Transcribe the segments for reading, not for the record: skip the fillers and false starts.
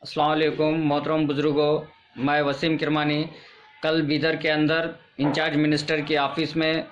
अस्सलाम वालेकुम मोहतरम बुज़ुर्गों, मैं वसीम किरमानी। कल बीदर के अंदर इंचार्ज मिनिस्टर की ऑफ़िस में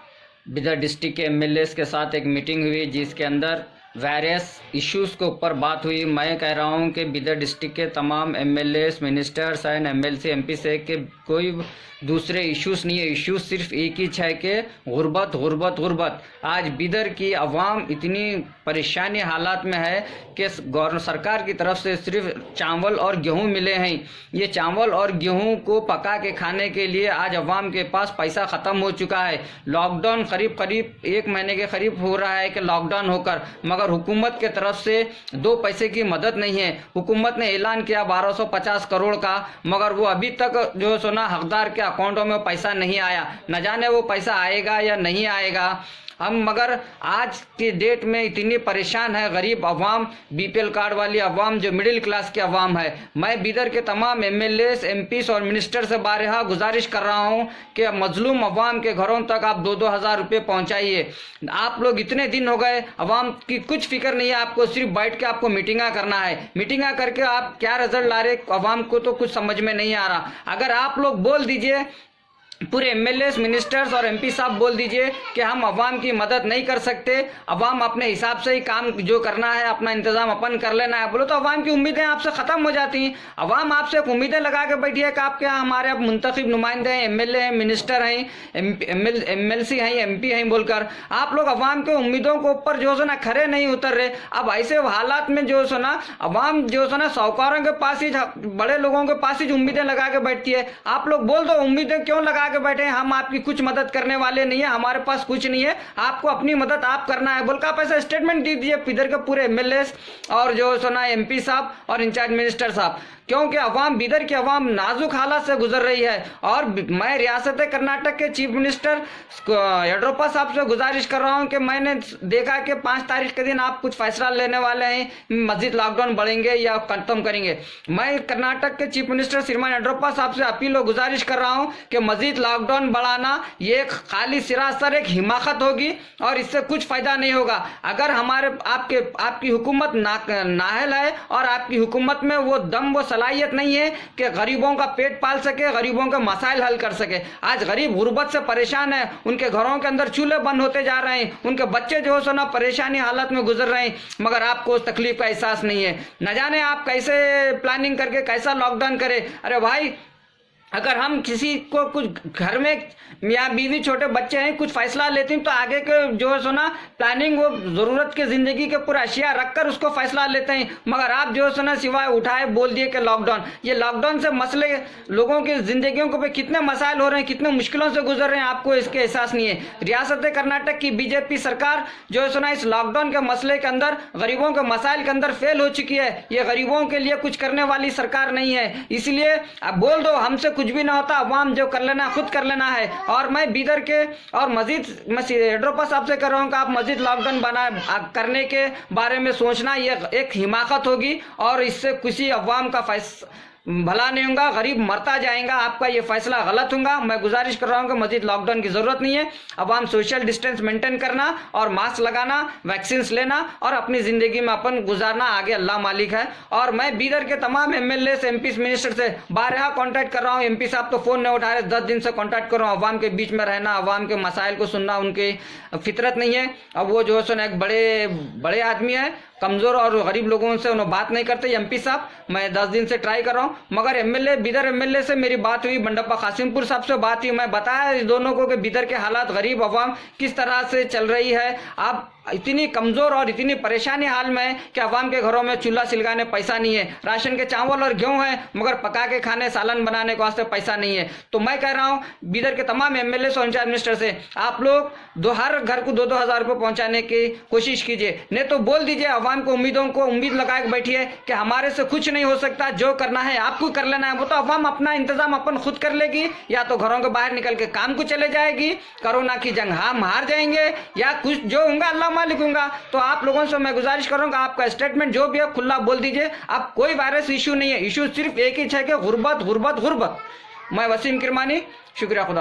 बीदर डिस्ट्रिक्ट के एमएलएस के साथ एक मीटिंग हुई, जिसके अंदर वेरियस इश्यूज़ के ऊपर बात हुई। मैं कह रहा हूं कि बीदर डिस्ट्रिक्ट के तमाम MLAs, ministers and MLC, MP से के कोई दूसरे इश्यूज़ नहीं है। इश्यूज़ सिर्फ एक ही है कि गुर्बत गुर्बत गुर्बत। आज बीदर की अवाम इतनी परेशानी हालात में है कि गवर्नमेंट सरकार की तरफ से सिर्फ चावल और गेहूं मिले हैं। ये चावल और गेहूं को पका के खाने के लिए आज अवाम के पास पैसा ख़त्म हो चुका है। लॉकडाउन करीब करीब 1 महीने के करीब हो रहा है कि लॉकडाउन होकर, मगर हुकूमत के तरफ से 2 पैसे की मदद नहीं है। हुकूमत ने ऐलान किया 1250 करोड़ का, मगर वो अभी तक जो सोना हकदार के अकाउंटों में पैसा नहीं आया। न जाने वो पैसा आएगा या नहीं आएगा। हम मगर आज की डेट में इतनी परेशान है गरीब अवाम, बीपीएल कार्ड वाली अवाम, जो मिडिल क्लास की अवाम है। मैं बीदर के तमाम एमएलएस, एमपीस और मिनिस्टर से बारहा गुजारिश कर रहा हूं कि मजलूम अवाम के घरों तक आप 2-2 हज़ार रुपये पहुंचाइए। आप लोग इतने दिन हो गए, अवाम की कुछ फिक्र नहीं है आपको, सिर्फ बैठ के आपको मीटिंगा करना है। मीटिंगा करके आप क्या रिजल्ट ला रहे, अवाम को तो कुछ समझ में नहीं आ रहा। अगर आप लोग बोल दीजिए, पूरे एमएलएस, मिनिस्टर्स और एमपी साहब बोल दीजिए कि हम अवाम की मदद नहीं कर सकते, अवाम अपने हिसाब से ही काम जो करना है, अपना इंतजाम अपन कर लेना है, बोलो तो अवाम की उम्मीदें आपसे ख़त्म हो जाती हैं। अवाम आपसे उम्मीदें लगा के बैठी है कि आप क्या हमारे अब मुंतखब नुमाइंदे हैं, एमएलए हैं, मिनिस्टर हैं, एमएलसी हैं, एमपी हैं बोलकर आप लोग अवाम के उम्मीदों के ऊपर जो है ना खरे नहीं उतर रहे। अब ऐसे हालात में जो है ना अवाम जो है ना साहूकारों के पास ही, बड़े लोगों के पास ही उम्मीदें लगा के बैठती है। आप लोग बोल दो उम्मीदें क्यों लगा के बैठे, हम आपकी कुछ मदद करने वाले नहीं है, हमारे पास कुछ नहीं है, आपको अपनी मदद आप करना है बोलकर आप ऐसा स्टेटमेंट दे दीजिए इधर के पूरे एमएलएस और जो सुना एमपी साहब और इंचार्ज मिनिस्टर साहब। क्योंकि अवाम, बीदर की अवाम नाजुक हालात से गुजर रही है। और मैं रियासत कर्नाटक के चीफ मिनिस्टर येडियुरप्पा साहब से गुजारिश कर रहा हूं कि मैंने देखा कि 5 तारीख के दिन आप कुछ फैसला लेने वाले हैं, मजीद लॉकडाउन बढ़ेंगे या खत्म करेंगे। मैं कर्नाटक के चीफ मिनिस्टर श्रीमान येडियुरप्पा साहब से अपील और गुजारिश कर रहा हूं कि मजीद लॉकडाउन बढ़ाना ये खाली सिरासर एक हिमाकत होगी और इससे कुछ फायदा नहीं होगा। अगर हमारे आपकी हुकूमत नाहल है और आपकी हुकूमत में वो दम, वो सलाहियत नहीं है कि गरीबों का पेट पाल सके, गरीबों के मसाइल हल कर सके। आज गरीब गुर्बत से परेशान है, उनके घरों के अंदर चूल्हे बंद होते जा रहे हैं, उनके बच्चे जो है ना परेशानी हालत में गुजर रहे हैं, मगर आपको उस तकलीफ का एहसास नहीं है। न जाने आप कैसे प्लानिंग करके कैसा लॉकडाउन करें। अरे भाई, अगर हम किसी को कुछ घर में मियाँ बीवी छोटे बच्चे हैं कुछ फैसला लेते हैं तो आगे के जो है ना प्लानिंग, वो ज़रूरत के ज़िंदगी के पूरा अशिया रखकर उसको फैसला लेते हैं। मगर आप जो है ना सिवाय उठाए बोल दिए कि लॉकडाउन, ये लॉकडाउन से मसले लोगों की ज़िंदगियों को पे कितने मसाइल हो रहे हैं, कितने मुश्किलों से गुजर रहे हैं, आपको इसके एहसास नहीं है। रियासत कर्नाटक की बीजेपी सरकार जो है ना इस लॉकडाउन के मसले के अंदर, गरीबों के मसाइल के अंदर फेल हो चुकी है। ये गरीबों के लिए कुछ करने वाली सरकार नहीं है। इसलिए आप बोल दो हमसे कुछ भी ना होता, अवाम जो कर लेना खुद कर लेना है। और मैं बीदर के और मजीद येडियुरप्पा साहब से कर रहा हूँ कि आप मजीद लॉकडाउन करने के बारे में सोचना, ये एक हिमाकत होगी और इससे किसी अवाम का भला नहीं होगा, गरीब मरता जाएगा। आपका ये फैसला गलत होगा। मैं गुजारिश कर रहा हूँ कि मजीद लॉकडाउन की जरूरत नहीं है। अवाम सोशल डिस्टेंस मेंटेन करना और मास्क लगाना, वैक्सीन लेना और अपनी जिंदगी में अपन गुजारना, आगे अल्लाह मालिक है। और मैं बीदर के तमाम एमएलए, एमपी, मिनिस्टर से बारहा कॉन्टैक्ट कर रहा हूँ। एमपी साहब तो फोन नहीं उठा रहे, 10 दिन से कॉन्टैक्ट कर रहा हूँ। अवाम के बीच में रहना, अवाम के मसाइल को सुनना उनकी फितरत नहीं है। अब वो जो है एक बड़े आदमी है, कमजोर और गरीब लोगों से उन्होंने बात नहीं करते। एमपी साहब मैं 10 दिन से ट्राई कर रहा हूँ, मगर एमएलए, बीदर एमएलए से मेरी बात हुई, बंडप्पा कासिमपुर साहब से बात हुई। मैं बताया इस दोनों को कि बीदर के हालात, गरीब अवाम किस तरह से चल रही है। आप इतनी कमजोर और इतनी परेशानी हाल में है कि अवाम के घरों में चूल्हा सिलगाने पैसा नहीं है, राशन के चावल और गेहूं है मगर पका के खाने, सालन बनाने के वास्ते पैसा नहीं है। तो मैं कह रहा हूं बीदर के तमाम एमएलए और इंचार्ज मिनिस्टर से, आप लोग हर घर को 2-2 हज़ार रुपये पहुंचाने की कोशिश कीजिए। नहीं तो बोल दीजिए अवाम को, उम्मीदों को उम्मीद लगा के बैठिए कि हमारे से कुछ नहीं हो सकता, जो करना है आपको कर लेना है। वो तो अवाम अपना इंतजाम अपन खुद कर लेगी, या तो घरों के बाहर निकल के काम को चले जाएगी, कोरोना की जंग हम हार जाएंगे, या कुछ जो होगा अल्लाह मालिक होगा। तो आप लोगों से मैं गुजारिश करूंगा, आपका स्टेटमेंट जो भी है खुला बोल दीजिए। अब कोई वायरस इशू नहीं है, इशू सिर्फ एक ही है कि गुर्बत गुर्बत गुर्बत। मैं वसीम किरमानी, शुक्रिया, खुदा।